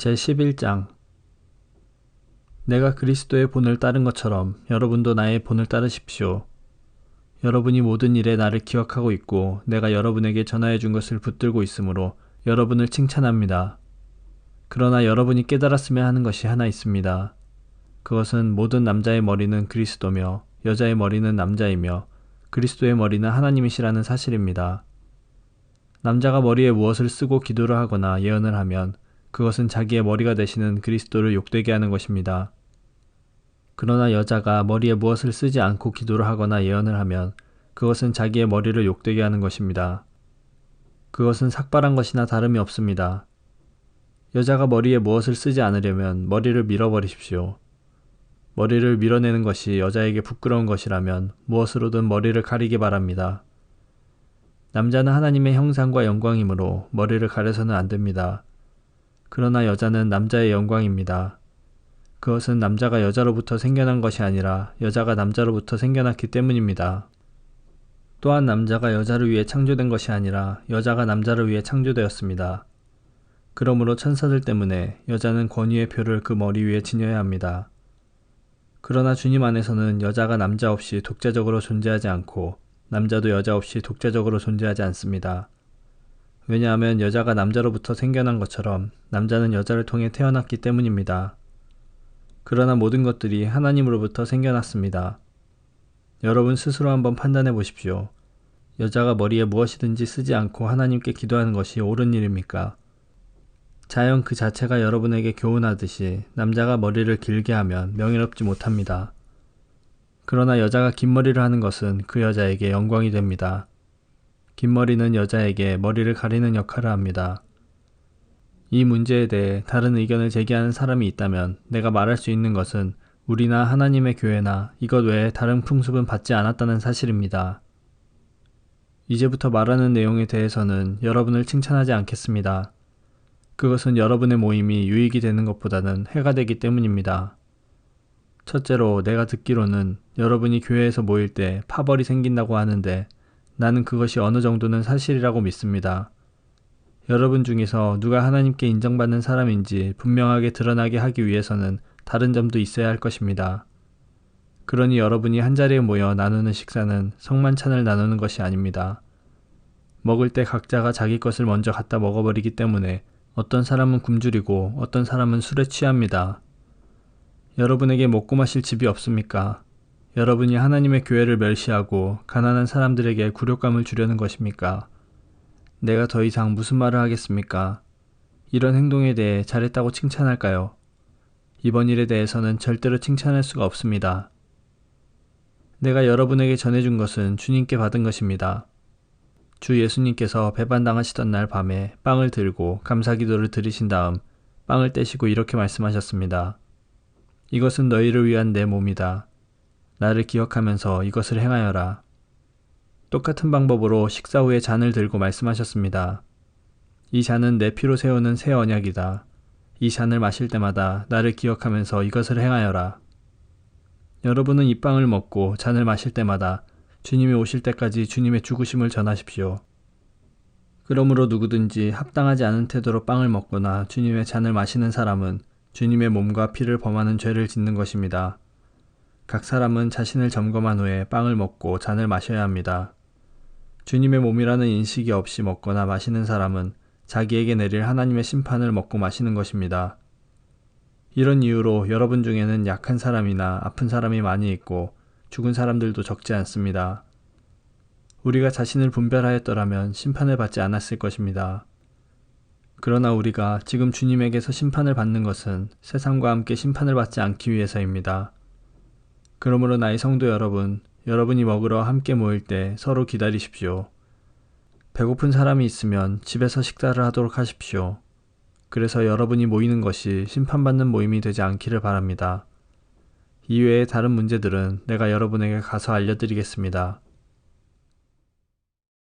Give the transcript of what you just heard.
제11장 내가 그리스도의 본을 따른 것처럼 여러분도 나의 본을 따르십시오. 여러분이 모든 일에 나를 기억하고 있고 내가 여러분에게 전하여 준 것을 붙들고 있으므로 여러분을 칭찬합니다. 그러나 여러분이 깨달았으면 하는 것이 하나 있습니다. 그것은 모든 남자의 머리는 그리스도며 여자의 머리는 남자이며 그리스도의 머리는 하나님이시라는 사실입니다. 남자가 머리에 무엇을 쓰고 기도를 하거나 예언을 하면 그것은 자기의 머리가 되시는 그리스도를 욕되게 하는 것입니다. 그러나 여자가 머리에 무엇을 쓰지 않고 기도를 하거나 예언을 하면 그것은 자기의 머리를 욕되게 하는 것입니다. 그것은 삭발한 것이나 다름이 없습니다. 여자가 머리에 무엇을 쓰지 않으려면 머리를 밀어버리십시오. 머리를 밀어내는 것이 여자에게 부끄러운 것이라면 무엇으로든 머리를 가리기 바랍니다. 남자는 하나님의 형상과 영광이므로 머리를 가려서는 안 됩니다. 그러나 여자는 남자의 영광입니다. 그것은 남자가 여자로부터 생겨난 것이 아니라 여자가 남자로부터 생겨났기 때문입니다. 또한 남자가 여자를 위해 창조된 것이 아니라 여자가 남자를 위해 창조되었습니다. 그러므로 천사들 때문에 여자는 권위의 표를 그 머리 위에 지녀야 합니다. 그러나 주님 안에서는 여자가 남자 없이 독자적으로 존재하지 않고 남자도 여자 없이 독자적으로 존재하지 않습니다. 왜냐하면 여자가 남자로부터 생겨난 것처럼 남자는 여자를 통해 태어났기 때문입니다. 그러나 모든 것들이 하나님으로부터 생겨났습니다. 여러분 스스로 한번 판단해 보십시오. 여자가 머리에 무엇이든지 쓰지 않고 하나님께 기도하는 것이 옳은 일입니까? 자연 그 자체가 여러분에게 교훈하듯이 남자가 머리를 길게 하면 명예롭지 못합니다. 그러나 여자가 긴 머리를 하는 것은 그 여자에게 영광이 됩니다. 긴 머리는 여자에게 머리를 가리는 역할을 합니다. 이 문제에 대해 다른 의견을 제기하는 사람이 있다면 내가 말할 수 있는 것은 우리나 하나님의 교회나 이것 외에 다른 풍습은 받지 않았다는 사실입니다. 이제부터 말하는 내용에 대해서는 여러분을 칭찬하지 않겠습니다. 그것은 여러분의 모임이 유익이 되는 것보다는 해가 되기 때문입니다. 첫째로 내가 듣기로는 여러분이 교회에서 모일 때 파벌이 생긴다고 하는데 나는 그것이 어느 정도는 사실이라고 믿습니다. 여러분 중에서 누가 하나님께 인정받는 사람인지 분명하게 드러나게 하기 위해서는 다른 점도 있어야 할 것입니다. 그러니 여러분이 한자리에 모여 나누는 식사는 성만찬을 나누는 것이 아닙니다. 먹을 때 각자가 자기 것을 먼저 갖다 먹어버리기 때문에 어떤 사람은 굶주리고 어떤 사람은 술에 취합니다. 여러분에게 먹고 마실 집이 없습니까? 여러분이 하나님의 교회를 멸시하고 가난한 사람들에게 굴욕감을 주려는 것입니까? 내가 더 이상 무슨 말을 하겠습니까? 이런 행동에 대해 잘했다고 칭찬할까요? 이번 일에 대해서는 절대로 칭찬할 수가 없습니다. 내가 여러분에게 전해준 것은 주님께 받은 것입니다. 주 예수님께서 배반당하시던 날 밤에 빵을 들고 감사기도를 드리신 다음 빵을 떼시고 이렇게 말씀하셨습니다. 이것은 너희를 위한 내 몸이다. 나를 기억하면서 이것을 행하여라. 똑같은 방법으로 식사 후에 잔을 들고 말씀하셨습니다. 이 잔은 내 피로 세우는 새 언약이다. 이 잔을 마실 때마다 나를 기억하면서 이것을 행하여라. 여러분은 이 빵을 먹고 잔을 마실 때마다 주님이 오실 때까지 주님의 죽으심을 전하십시오. 그러므로 누구든지 합당하지 않은 태도로 빵을 먹거나 주님의 잔을 마시는 사람은 주님의 몸과 피를 범하는 죄를 짓는 것입니다. 각 사람은 자신을 점검한 후에 빵을 먹고 잔을 마셔야 합니다. 주님의 몸이라는 인식이 없이 먹거나 마시는 사람은 자기에게 내릴 하나님의 심판을 먹고 마시는 것입니다. 이런 이유로 여러분 중에는 약한 사람이나 아픈 사람이 많이 있고 죽은 사람들도 적지 않습니다. 우리가 자신을 분별하였더라면 심판을 받지 않았을 것입니다. 그러나 우리가 지금 주님에게서 심판을 받는 것은 세상과 함께 심판을 받지 않기 위해서입니다. 그러므로 나의 성도 여러분, 여러분이 먹으러 함께 모일 때 서로 기다리십시오. 배고픈 사람이 있으면 집에서 식사를 하도록 하십시오. 그래서 여러분이 모이는 것이 심판받는 모임이 되지 않기를 바랍니다. 이외의 다른 문제들은 내가 여러분에게 가서 알려드리겠습니다.